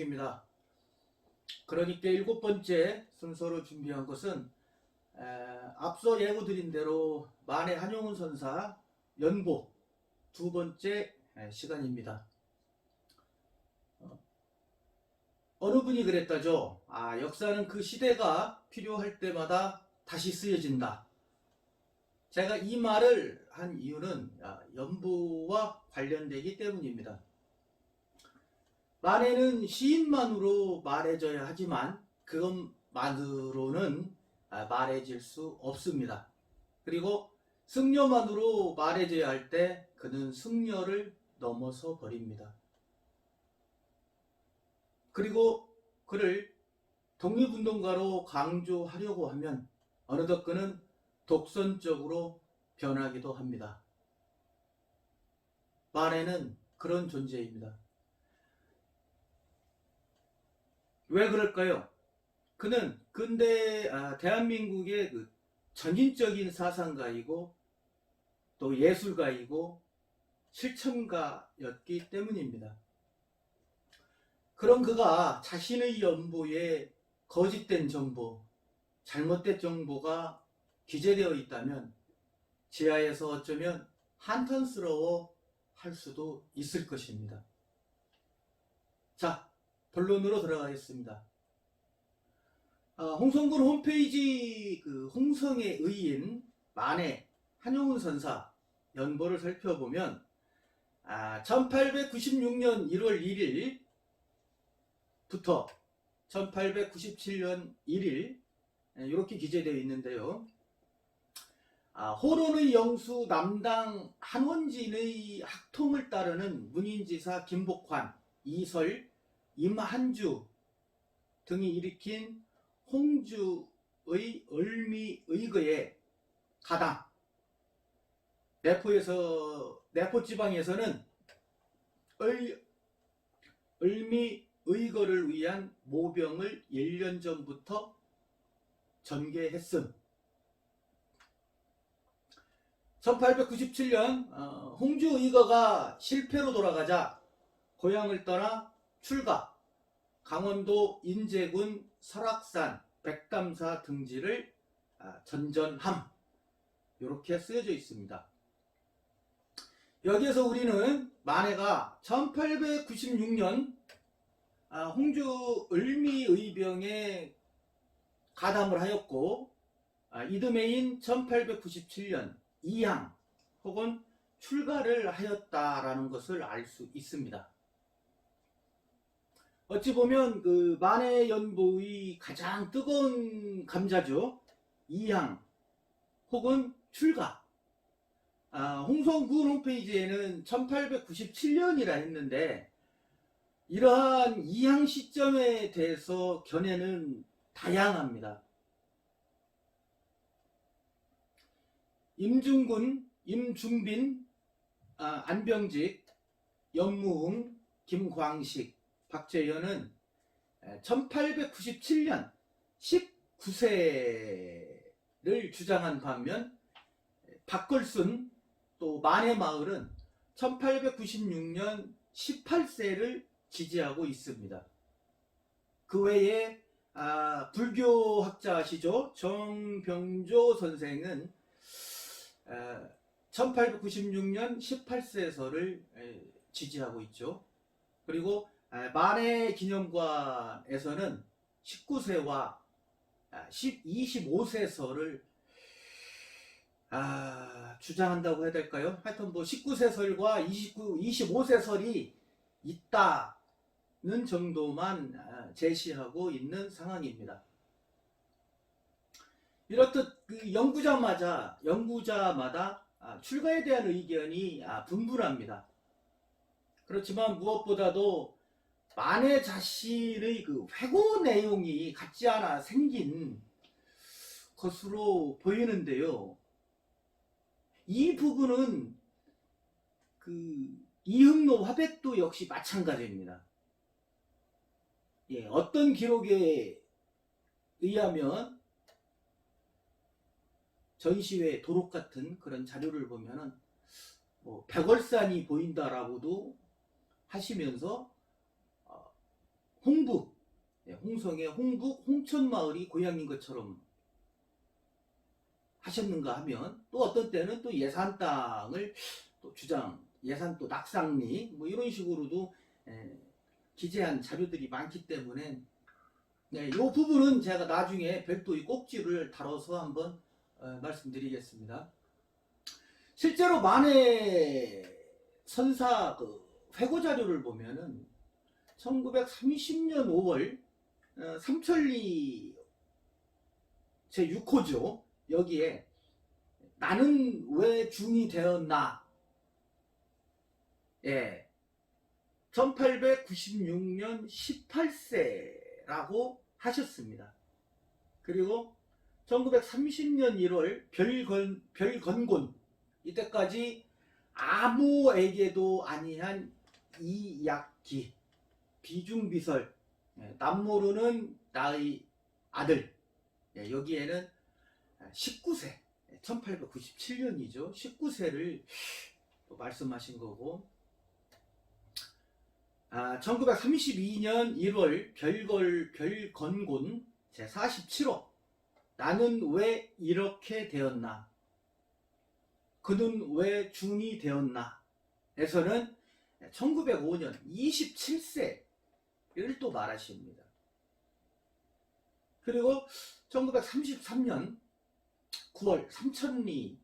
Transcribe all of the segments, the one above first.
소식입니다. 그러니까 7번째 순서로 준비한 것은 앞서 예고드린 대로 만해 한용운 선사 연보 2번째 시간입니다. 어느 분이 그랬다죠. 역사는 그 시대가 필요할 때마다 다시 쓰여진다. 제가 이 말을 한 이유는 연보와 관련되기 때문입니다. 만해는 시인만으로 말해져야 하지만 그것만으로는 말해질 수 없습니다. 그리고 승려만으로 말해져야 할 때 그는 승려를 넘어서 버립니다. 그리고 그를 독립운동가로 강조하려고 하면 어느덧 그는 독선적으로 변하기도 합니다. 만해는 그런 존재입니다. 왜 그럴까요? 그는 근대 대한민국의 그 전인적인 사상가이고 또 예술가이고 실천가였기 때문입니다. 그런 그가 자신의 연보에 거짓된 정보, 잘못된 정보가 기재되어 있다면 지하에서 어쩌면 한탄스러워 할 수도 있을 것입니다. 자, 본론으로 들어가겠습니다. 홍성군 홈페이지 홍성의 의인 만해 한용운 선사 연보를 살펴보면 1896년 1월 1일부터 1897년 1일 이렇게 기재되어 있는데요. 호론의 영수 남당 한원진의 학통을 따르는 문인지사 김복환, 이설, 임한주 등이 일으킨 홍주의 을미의거에 가당, 내포지방에서는 을미의거를 위한 모병을 1년 전부터 전개했음. 1897년 홍주의거가 실패로 돌아가자 고향을 떠나 출가, 강원도 인제군 설악산 백담사 등지를 전전함. 이렇게 쓰여져 있습니다. 여기에서 우리는 만해가 1896년 홍주 을미의병에 가담을 하였고 이듬해인 1897년 이양 혹은 출가를 하였다라는 것을 알 수 있습니다. 어찌 보면 그 만해 연보의 가장 뜨거운 감자죠. 이양 혹은 출가. 홍성군 홈페이지에는 1897년이라 했는데 이러한 이양 시점에 대해서 견해는 다양합니다. 임중군, 임중빈, 안병직, 연무흥, 김광식, 박재현은 1897년 19세를 주장한 반면 박걸순 또 만해마을은 1896년 18세를 지지하고 있습니다. 그 외에 불교학자시죠. 정병조 선생은 1896년 18세설을 지지하고 있죠. 그리고 만해 기념관에서는 19세와 25세설을 주장한다고 해야 될까요? 하여튼 뭐 19세설과 25세설이 있다는 정도만 제시하고 있는 상황입니다. 이렇듯 그 연구자마다 출가에 대한 의견이 분분합니다. 그렇지만 무엇보다도 만해 자신의 그 회고 내용이 같지 않아 생긴 것으로 보이는데요. 이 부분은 그 이흥로 화백도 역시 마찬가지입니다. 어떤 기록에 의하면 전시회 도록 같은 그런 자료를 보면은 백월산이 보인다라고도 하시면서 홍북, 홍성의 홍북 홍천마을이 고향인 것처럼 하셨는가 하면, 또 어떤 때는 또 예산 땅을 또 주장, 예산 또 낙상리 뭐 이런 식으로도 기재한 자료들이 많기 때문에 이 부분은 제가 나중에 별도의 꼭지를 다뤄서 한번 말씀드리겠습니다. 실제로 만해 선사 그 회고 자료를 보면은 1930년 5월 삼천리 제6호죠. 여기에 나는 왜 중이 되었나, 1896년 18세라고 하셨습니다. 그리고 1930년 1월 별건곤, 이때까지 아무에게도 아니한 이약기, 비중비설, 남모르는 나의 아들, 여기에는 19세, 1897년이죠. 19세를 말씀하신 거고, 1932년 1월 별건곤 제47호, 나는 왜 이렇게 되었나, 그는 왜 중이 되었나 에서는 1905년 27세를 또 말하십니다. 그리고 1933년 9월 삼천리,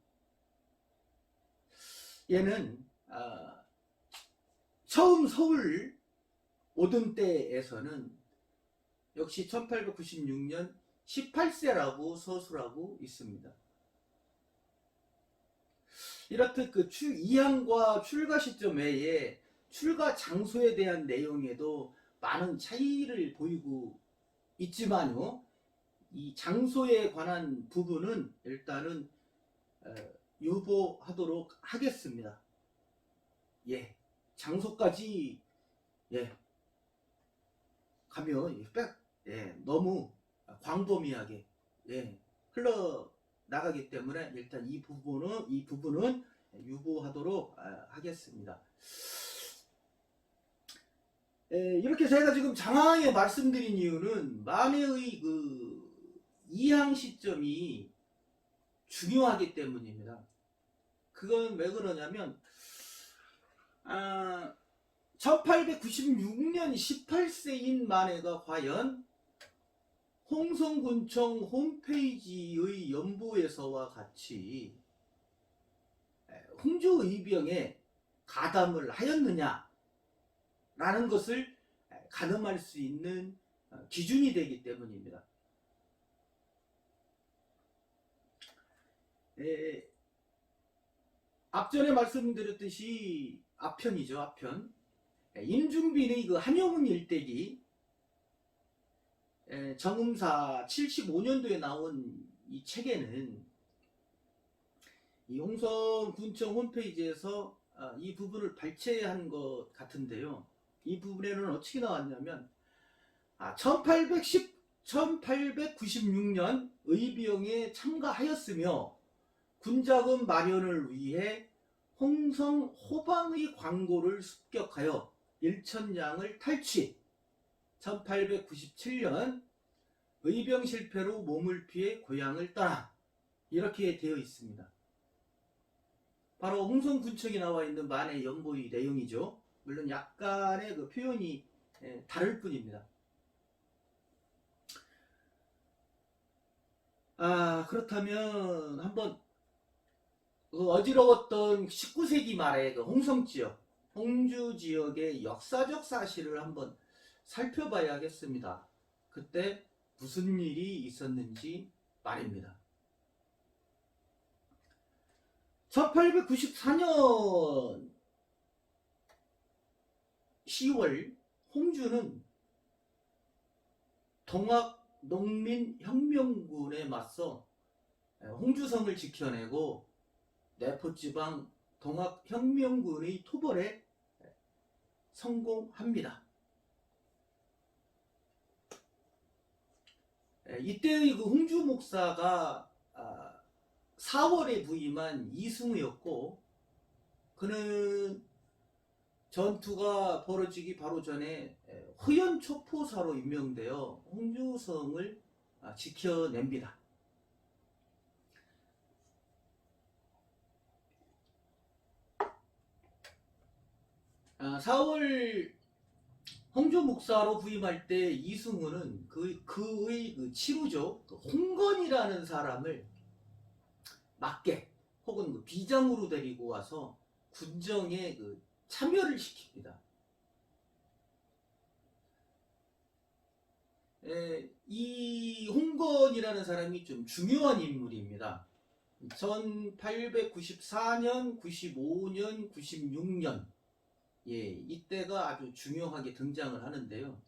얘는 처음 서울 오던 때에서는 역시 1896년 18세라고 서술하고 있습니다. 이렇듯 그 이항과 출가 시점 외에 출가 장소에 대한 내용에도 많은 차이를 보이고 있지만요, 이 장소에 관한 부분은 일단은 유보하도록 하겠습니다. 장소까지 가면 너무 광범위하게 흘러나가기 때문에 일단 이 부분은 유보하도록 하겠습니다. 이렇게 제가 지금 장황하게 말씀드린 이유는 만해의 그 이항 시점이 중요하기 때문입니다. 그건 왜 그러냐면 1896년 18세인 만해가 과연 홍성군청 홈페이지의 연보에서와 같이 홍주의병에 가담을 하였느냐 라는 것을 가늠할 수 있는 기준이 되기 때문입니다. 앞전에 말씀드렸듯이 앞편이죠. 앞편. 임중빈의 그 한용운 일대기, 정음사 75년도에 나온 이 책에는 이 홍성군청 홈페이지에서 이 부분을 발췌한 것 같은데요. 이 부분에는 어떻게 나왔냐면 1896년 의병에 참가하였으며 군자금 마련을 위해 홍성 호방의 광고를 습격하여 1000량을 탈취, 1897년 의병 실패로 몸을 피해 고향을 떠나, 이렇게 되어 있습니다. 바로 홍성군청이 나와 있는 만해 연보의 내용이죠. 물론 약간의 그 표현이 다를 뿐입니다. 그렇다면 한번 그 어지러웠던 19세기 말의 그 홍성 지역, 홍주 지역의 역사적 사실을 한번 살펴봐야 하겠습니다. 그때 무슨 일이 있었는지 말입니다. 1894년 10월 홍주는 동학농민혁명군에 맞서 홍주성을 지켜내고 내포지방 동학혁명군의 토벌에 성공합니다. 이때의 그 홍주 목사가 4월에 부임한 이승우였고, 그는 전투가 벌어지기 바로 전에 호연초포사로 임명되어 홍주성을 지켜냅니다. 4월 홍주 목사로 부임할 때 이승우는 그의 그 치루죠. 그 홍건이라는 사람을 맞게 혹은 그 비장으로 데리고 와서 군정에 그 참여를 시킵니다. 이 홍건이라는 사람이 좀 중요한 인물입니다. 1894년, 95년, 96년 이때가 아주 중요하게 등장을 하는데요.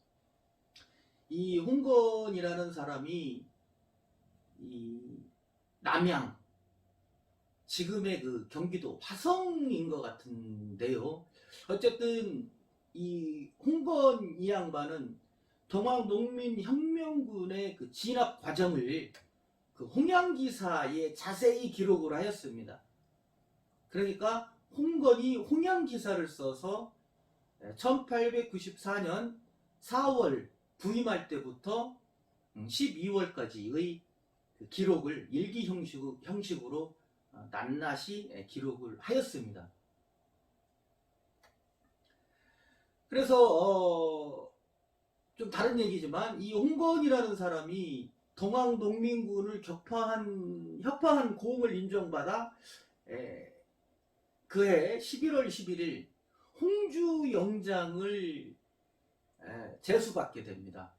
이 홍건이라는 사람이 이 남양, 지금의 그 경기도 화성인 것 같은데요. 어쨌든 이 홍건 이 양반은 동학농민혁명군의 그 진압 과정을 그 홍양기사에 자세히 기록을 하였습니다. 그러니까 홍건이 홍양기사를 써서 1894년 4월 부임할 때부터 12월까지의 그 기록을 일기 형식으로 낱낱이 기록을 하였습니다. 그래서 좀 다른 얘기지만 이 홍건이라는 사람이 동학농민군을 협파한 고응을 인정받아 그해 11월 11일 홍주 영장을 제수받게 됩니다.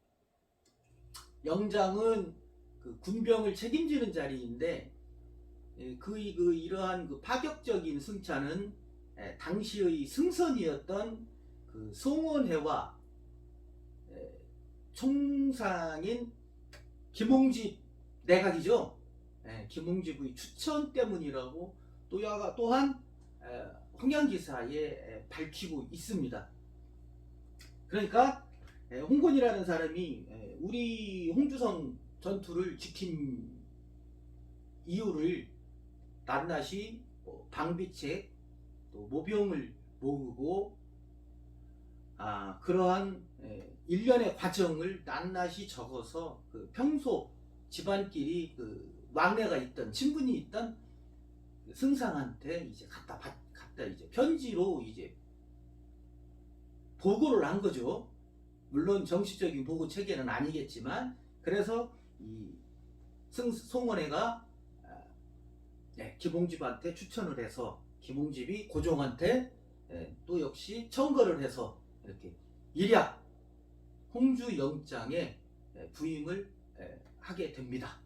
영장은 그 군병을 책임지는 자리인데 이러한 그 파격적인 승차는 당시의 승선이었던 그 송원회와 총상인 김홍집 내각이죠. 김홍집의 추천 때문이라고 또한 홍양기사에 밝히고 있습니다. 그러니까 홍건이라는 사람이 우리 홍주성 전투를 지킨 이유를 낱낱이 방비책 또 모병을 모으고 그러한 일련의 과정을 낱낱이 적어서 그 평소 집안끼리 그 왕래가 있던 친분이 있던 승상한테 이제 갖다 이제 편지로 이제 보고를 한 거죠. 물론 정식적인 보고 체계는 아니겠지만 그래서 이 송원회가 김홍집한테 추천을 해서 김홍집이 고종한테 또 역시 청거를 해서 이렇게 일약 홍주 영장에 부임을 하게 됩니다.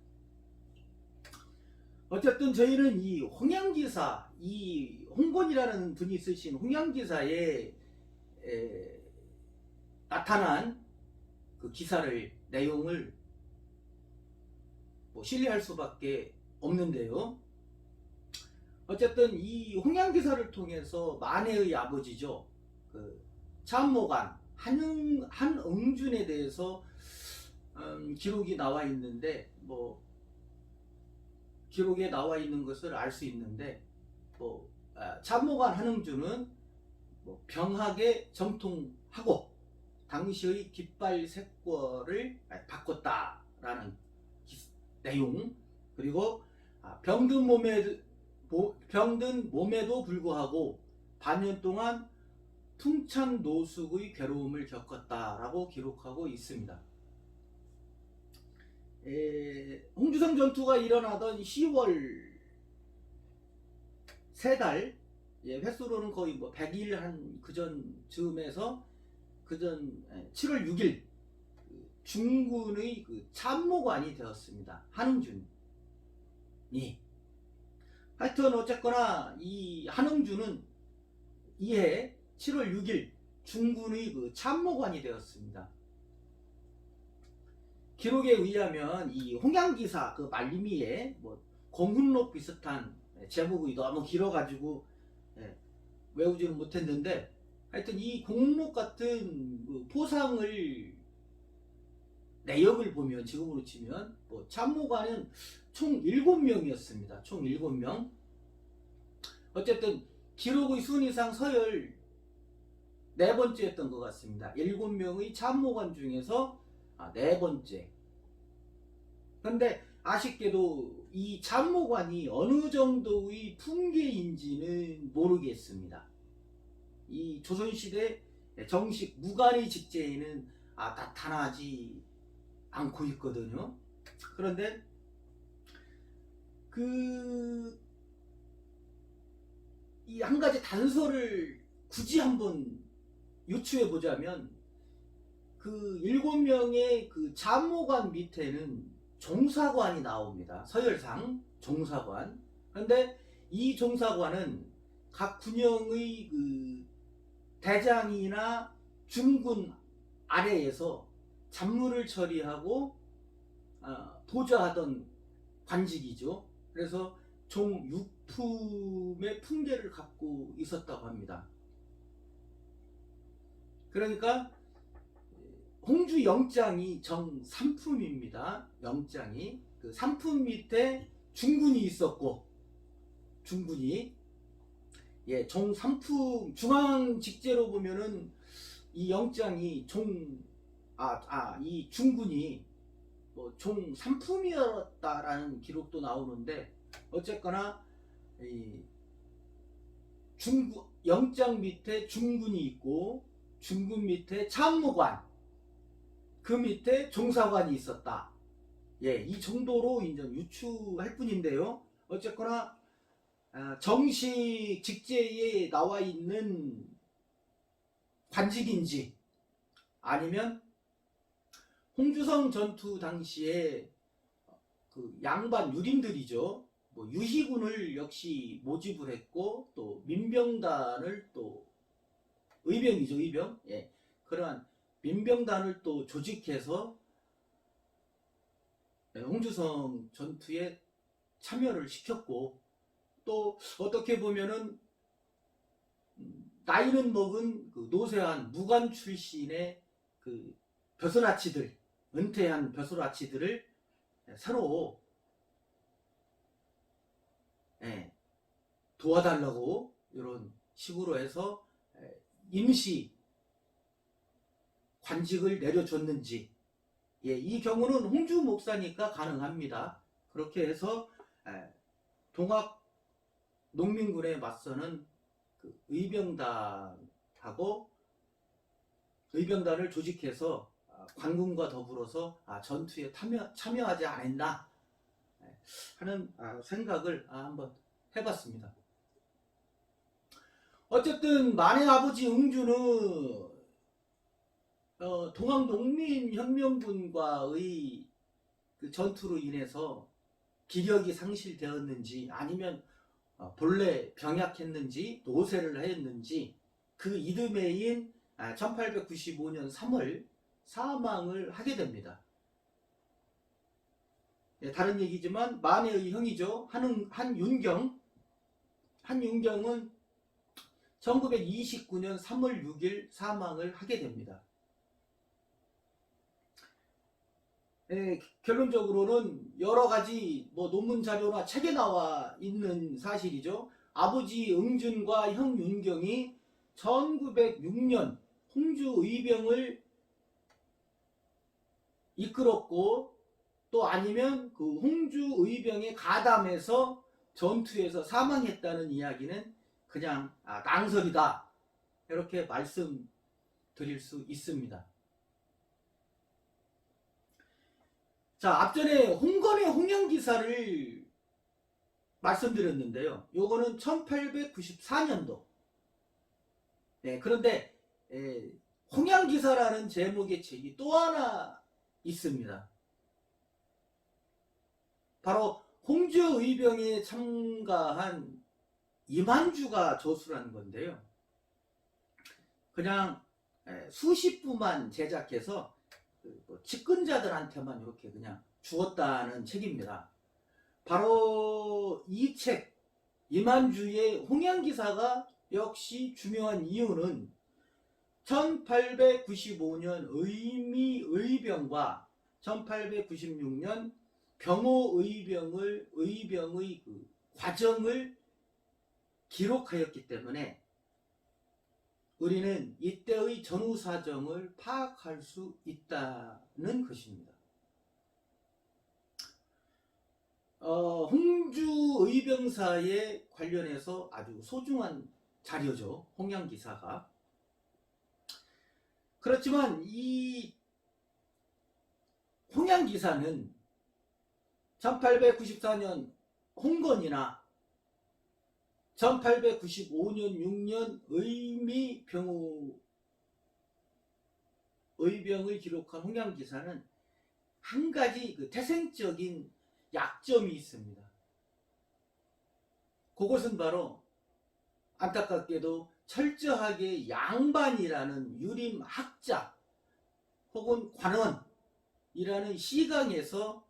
어쨌든 저희는 이 홍양기사, 이 홍건이라는 분이 쓰신 홍양기사에 나타난 그 기사를 내용을 신뢰할 수밖에 없는데요. 어쨌든 이 홍양기사를 통해서 만해의 아버지죠. 그 참모관 한응준에 대해서 기록이 나와 있는데 기록에 나와 있는 것을 알 수 있는데 참모관 한응준은 병학에 정통하고 당시의 깃발 색깔을 바꿨다라는 내용, 그리고 병든 몸에도 불구하고 반년 동안 풍찬 노숙의 괴로움을 겪었다라고 기록하고 있습니다. 홍주성 전투가 일어나던 10월 3달, 횟수로는 거의 100일 한 그전 즈음에서 그전 7월 6일 중군의 그 참모관이 되었습니다. 한응준이. 하여튼 어쨌거나 이 한응준은 이해 7월 6일 중군의 그 참모관이 되었습니다. 기록에 의하면 이 홍양기사 그 말미에 공훈록 비슷한 제목이 너무 길어가지고 외우지는 못했는데, 하여튼 이 공훈록 같은 그 포상을 내역을 보면 지금으로 치면 참모관은 총 7명이었습니다. 총 7명. 어쨌든 기록의 순위상 서열 네 번째였던 것 같습니다. 7명의 참모관 중에서 네 번째. 그런데 아쉽게도 이 참모관이 어느 정도의 품계인지는 모르겠습니다. 이 조선시대 정식 무관의 직제에는 나타나지 않고 있거든요. 그런데 이 한 가지 단서를 굳이 한번 유추해 보자면 그 7명의 그 참모관 밑에는 종사관이 나옵니다. 서열상 종사관. 그런데 이 종사관은 각 군영의 그 대장이나 중군 아래에서 잡무를 처리하고 보좌하던 관직이죠. 그래서 종육품의 품계를 갖고 있었다고 합니다. 그러니까 홍주 영장이 정3품입니다. 영장이 그 3품 밑에 중군이 있었고, 중군이 종 3품 중앙 직제로 보면은 이 영장이 이 중군이 종 3품이었다라는 기록도 나오는데, 어쨌거나 이 영장 밑에 중군이 있고 중군 밑에 참모관, 그 밑에 종사관이 있었다. 이 정도로 이제 유추할 뿐인데요. 어쨌거나 정식 직제에 나와 있는 관직인지 아니면 홍주성 전투 당시에 그 양반 유림들이죠. 유희군을 역시 모집을 했고 또 민병단을 또 의병이죠, 의병. 그러한 민병단을 또 조직해서 홍주성 전투에 참여를 시켰고, 또 어떻게 보면은 나이는 먹은 그 노쇠한 무관 출신의 그 벼슬아치들, 은퇴한 벼슬아치들을 서로 도와달라고 이런 식으로 해서 임시 관직을 내려줬는지, 이 경우는 홍주 목사니까 가능합니다. 그렇게 해서 동학 농민군에 맞서는 그 의병단을 조직해서 관군과 더불어서 전투에 참여하지 않았나 하는 생각을 한번 해봤습니다. 어쨌든 만해 아버지 응주는 동학농민혁명군과의 그 전투로 인해서 기력이 상실되었는지 아니면 본래 병약했는지 노쇠를 하였는지 그 이듬해인 1895년 3월 사망을 하게 됩니다. 다른 얘기지만 만해의 형이죠. 한윤경은 1929년 3월 6일 사망을 하게 됩니다. 결론적으로는 여러 가지 논문 자료나 책에 나와 있는 사실이죠. 아버지 응준과 형 윤경이 1906년 홍주 의병을 이끌었고, 또 아니면 그 홍주 의병에 가담해서 전투에서 사망했다는 이야기는 그냥 낭설이다, 이렇게 말씀드릴 수 있습니다. 자, 앞전에 홍건의 홍영기사를 말씀드렸는데요. 요거는 1894년도. 그런데 홍양기사라는 제목의 책이 또 하나 있습니다. 바로 홍주 의병에 참가한 이만주가 저술한 건데요. 그냥 수십 부만 제작해서 측근자들한테만 이렇게 그냥 주었다는 책입니다. 바로 이 책, 이만주의 홍양기사가 역시 중요한 이유는 1895년 의미의병과 1896년 병호의병의 그 과정을 기록하였기 때문에 우리는 이때의 전후 사정을 파악할 수 있다는 것입니다. 홍주 의병사에 관련해서 아주 소중한 자료죠. 홍양기사가. 그렇지만 이 홍양기사는 1894년 홍건이나 1895년 6년 의미병우 의병을 기록한 홍양기사는 한 가지 그 태생적인 약점이 있습니다. 그것은 바로 안타깝게도 철저하게 양반이라는 유림학자 혹은 관원이라는 시각에서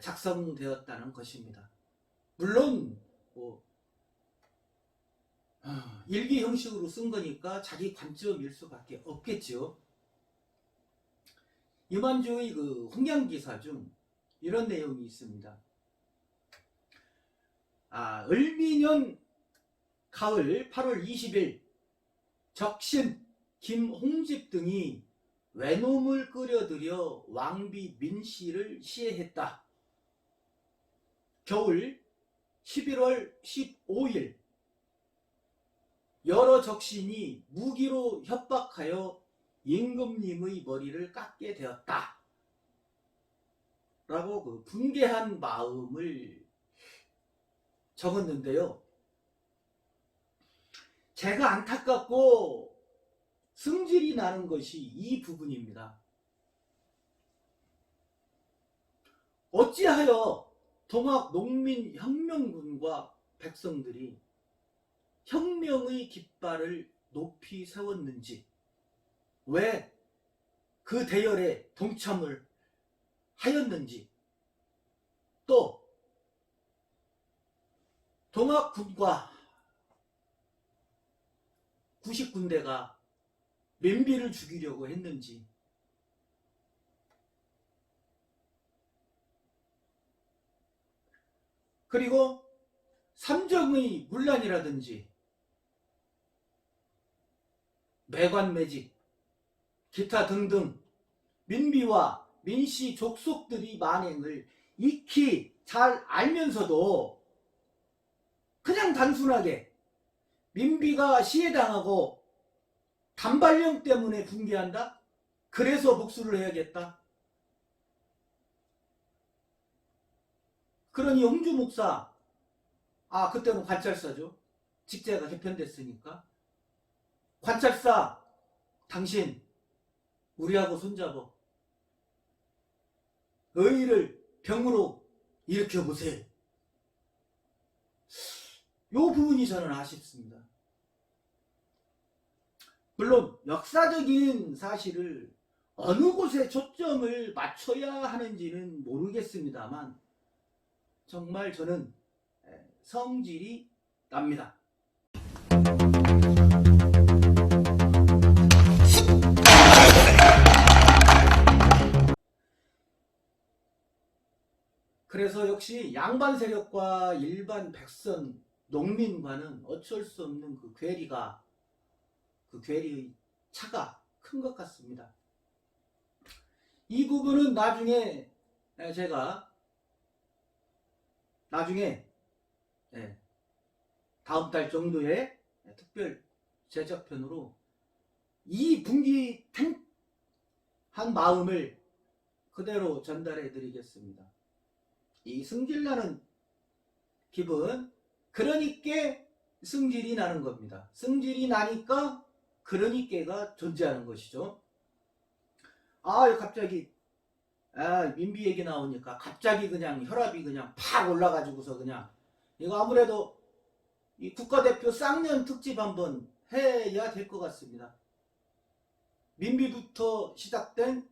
작성되었다는 것입니다. 물론 일기 형식으로 쓴 거니까 자기 관점일 수밖에 없겠죠. 이만주의 그 홍양기사 중 이런 내용이 있습니다. 을미년 가을 8월 20일 적신 김홍집 등이 외놈을 끌어들여 왕비 민씨를 시해했다. 겨울 11월 15일 여러 적신이 무기로 협박하여 임금님의 머리를 깎게 되었다. 라고 그 분개한 마음을 적었는데요. 제가 안타깝고 승질이 나는 것이 이 부분입니다. 어찌하여 동학 농민혁명군과 백성들이 혁명의 깃발을 높이 세웠는지, 왜 그 대열에 동참을 하였는지, 또 동학군과 90군대가 민비를 죽이려고 했는지, 그리고 삼정의 문란이라든지 매관매직, 기타 등등 민비와 민씨 족속들이 만행을 익히 잘 알면서도 그냥 단순하게 민비가 시해당하고 단발령 때문에 붕괴한다? 그래서 복수를 해야겠다? 그러니 홍주 목사, 그때는 관찰사죠. 직제가 개편됐으니까. 관찰사, 당신 우리하고 손잡아 의의를 병으로 일으켜보세요. 요 부분이 저는 아쉽습니다. 물론 역사적인 사실을 어느 곳에 초점을 맞춰야 하는지는 모르겠습니다만 정말 저는 성질이 납니다. 그래서 역시 양반 세력과 일반 백성, 농민과는 어쩔 수 없는 그 괴리의 차가 큰 것 같습니다. 이 부분은 나중에 제가 다음 달 정도에 특별 제작편으로 이 분기한 마음을 그대로 전달해 드리겠습니다. 이 승질나는 기분, 그러니까 승질이 나는 겁니다. 승질이 나니까 그러니까가 존재하는 것이죠. 갑자기 민비 얘기 나오니까 갑자기 그냥 혈압이 그냥 팍 올라가지고서 그냥 이거 아무래도 이 국가대표 쌍년 특집 한번 해야 될 것 같습니다. 민비부터 시작된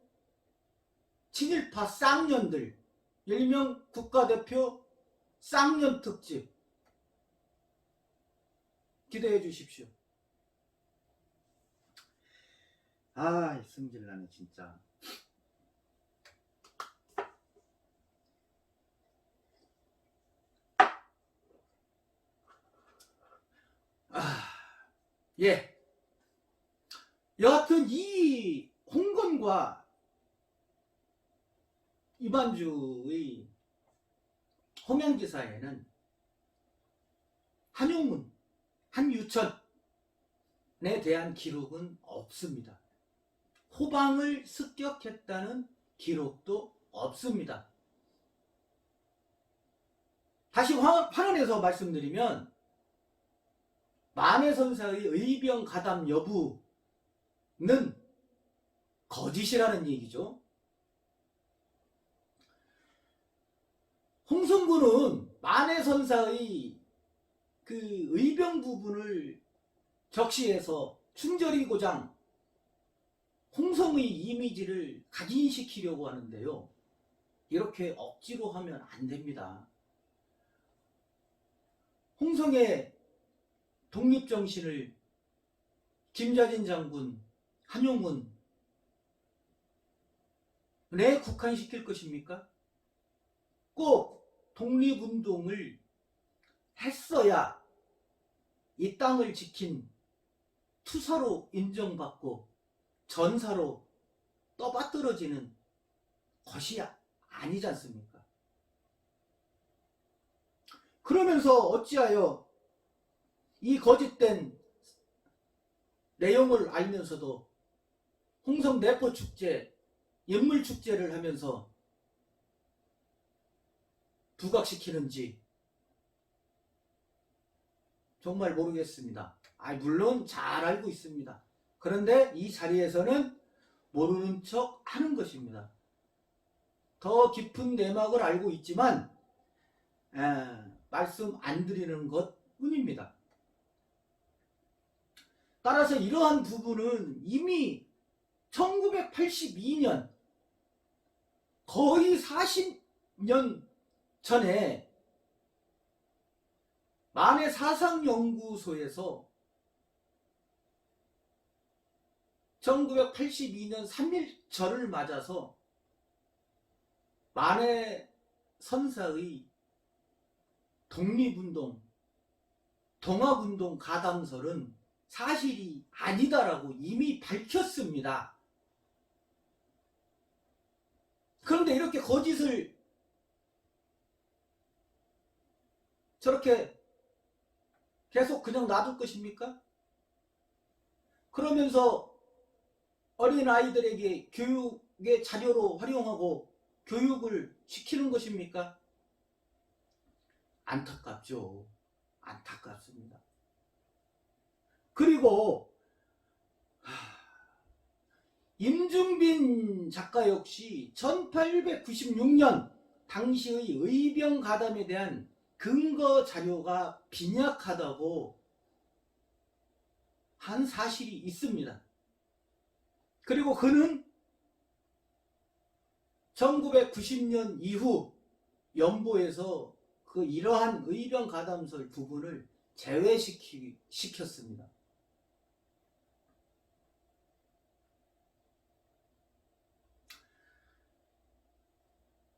친일파 쌍년들, 일명 국가대표 쌍년 특집 기대해 주십시오. 승질나네 진짜. 예. 여하튼 이 홍건과 이만주의 호명기사에는 한용운, 한유천에 대한 기록은 없습니다. 호방을 습격했다는 기록도 없습니다. 다시 환원해서 말씀드리면 만해선사의 의병 가담 여부는 거짓이라는 얘기죠. 홍성군은 만해선사의 그 의병 부분을 적시해서 충절이고장 홍성의 이미지를 각인시키려고 하는데요. 이렇게 억지로 하면 안 됩니다. 홍성의 독립정신을 김자진 장군, 한용운에 국한시킬 것입니까? 꼭 독립운동을 했어야 이 땅을 지킨 투사로 인정받고 전사로 떠받들어지는 것이 아니지 않습니까? 그러면서 어찌하여 이 거짓된 내용을 알면서도 홍성 내포축제, 인물축제를 하면서 부각시키는지 정말 모르겠습니다. 물론 잘 알고 있습니다. 그런데 이 자리에서는 모르는 척 하는 것입니다. 더 깊은 내막을 알고 있지만 말씀 안 드리는 것 뿐입니다. 따라서 이러한 부분은 이미 1982년 거의 40년 전에 만해사상연구소에서 1982년 3.1절을 맞아서 만해선사의 독립운동, 동학운동 가담설은 사실이 아니다라고 이미 밝혔습니다. 그런데 이렇게 거짓을 저렇게 계속 그냥 놔둘 것입니까? 그러면서 어린아이들에게 교육의 자료로 활용하고 교육을 시키는 것입니까? 안타깝죠. 안타깝습니다. 그리고 임중빈 작가 역시 1896년 당시의 의병 가담에 대한 근거 자료가 빈약하다고 한 사실이 있습니다. 그리고 그는 1990년 이후 연보에서 그 이러한 의병 가담설 부분을 제외시켰습니다.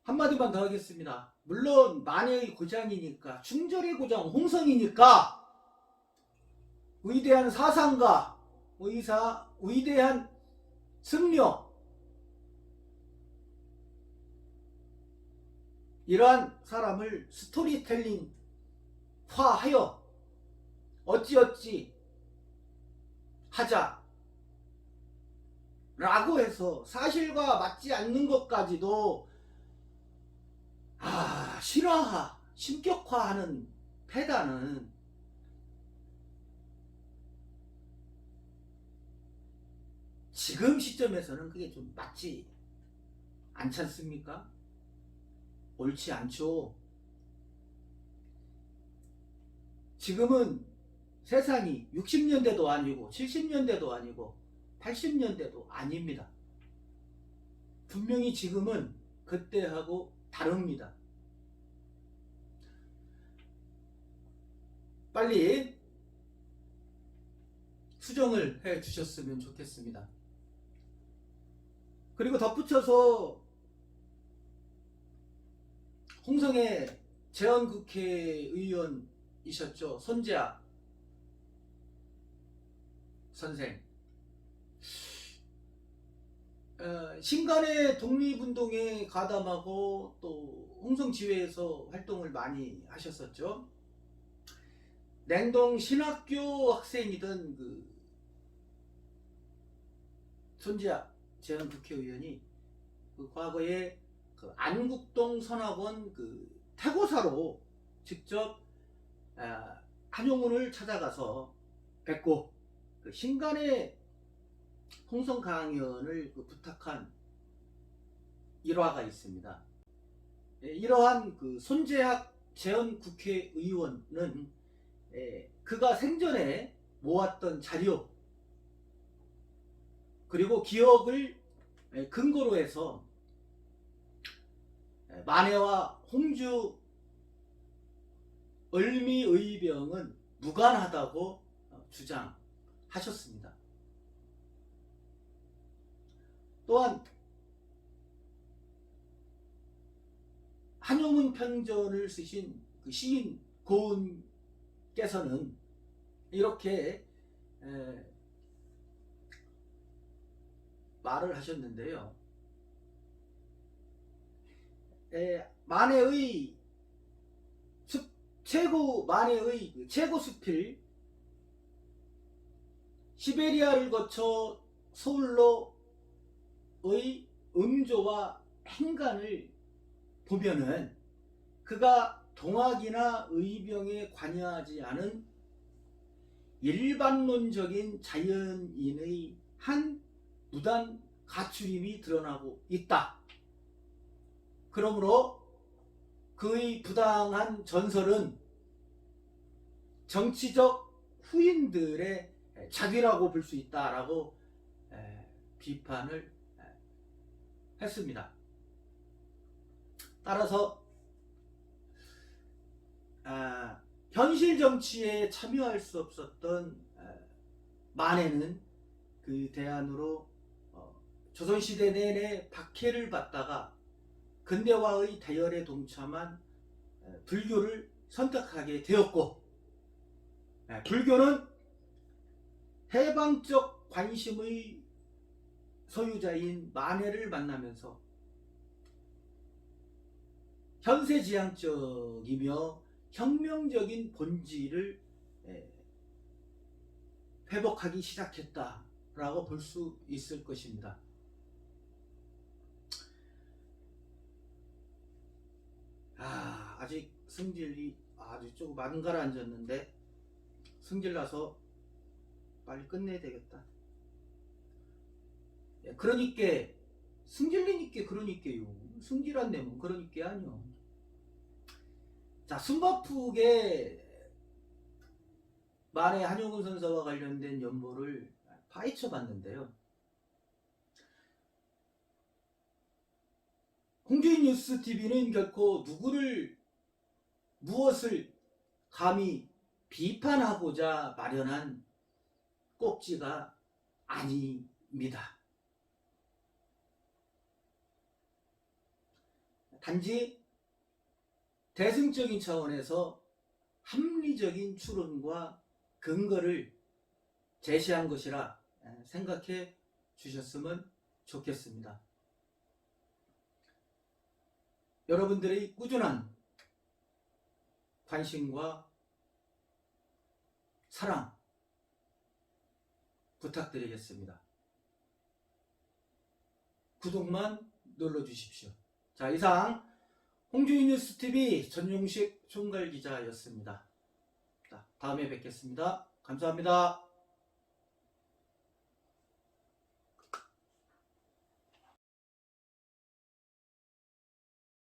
한마디만 더 하겠습니다. 물론 만해의 고장이니까, 충절의 고장 홍성이니까 위대한 사상가, 위대한 승려, 이러한 사람을 스토리텔링화하여 어찌어찌 하자 라고 해서 사실과 맞지 않는 것까지도 신화화, 신격화하는 패단은 지금 시점에서는 그게 좀 맞지 않지 않습니까? 옳지 않죠. 지금은 세상이 60년대도 아니고 70년대도 아니고 80년대도 아닙니다. 분명히 지금은 그때하고 다릅니다. 빨리 수정을 해 주셨으면 좋겠습니다. 그리고 덧붙여서 홍성의 재헌국회의원이셨죠. 손재학 선생. 신간의 독립운동에 가담하고 또 홍성지회에서 활동을 많이 하셨었죠. 냉동 신학교 학생이던 그 손재학 전 국회의원이 그 과거에 그 안국동 선학원 그 태고사로 직접 한용운을 찾아가서 뵙고 그 신간의 홍성 강연을 그 부탁한 일화가 있습니다. 이러한 그 손재학 전 국회의원은 그가 생전에 모았던 자료 그리고 기억을 근거로 해서 만해와 홍주 을미의병은 무관하다고 주장하셨습니다. 또한 한용운 편전을 쓰신 그 시인 고은께서는 이렇게 말을 하셨는데요. 만해의 만해의 최고 수필 시베리아를 거쳐 서울로의 음조와 행간을 보면은 그가 동학이나 의병에 관여하지 않은 일반론적인 자연인의 한 무단 가출임이 드러나고 있다. 그러므로 그의 부당한 전설은 정치적 후인들의 자기라고 볼 수 있다라고 비판을 했습니다. 따라서 현실 정치에 참여할 수 없었던 만해는 그 대안으로 조선시대 내내 박해를 받다가 근대화의 대열에 동참한 불교를 선택하게 되었고, 불교는 해방적 관심의 소유자인 만해를 만나면서 현세지향적이며 혁명적인 본질을 회복하기 시작했다라고 볼 수 있을 것입니다. 아직 승질이 아주 조금 안 가라앉았는데 승질나서 빨리 끝내야 되겠다. 그러니까 승질내니까 그러니까요. 승질 안 내면 그러니까 아니요. 자, 숨바쁘게 만해 한용운 선사와 관련된 연보를 파헤쳐 봤는데요. 홍주인 뉴스 TV는 결코 무엇을 감히 비판하고자 마련한 꼭지가 아닙니다. 단지 대승적인 차원에서 합리적인 추론과 근거를 제시한 것이라 생각해 주셨으면 좋겠습니다. 여러분들의 꾸준한 관심과 사랑 부탁드리겠습니다. 구독만 눌러주십시오. 자, 이상 홍주인 뉴스TV 전용식 총괄기자였습니다. 자, 다음에 뵙겠습니다. 감사합니다.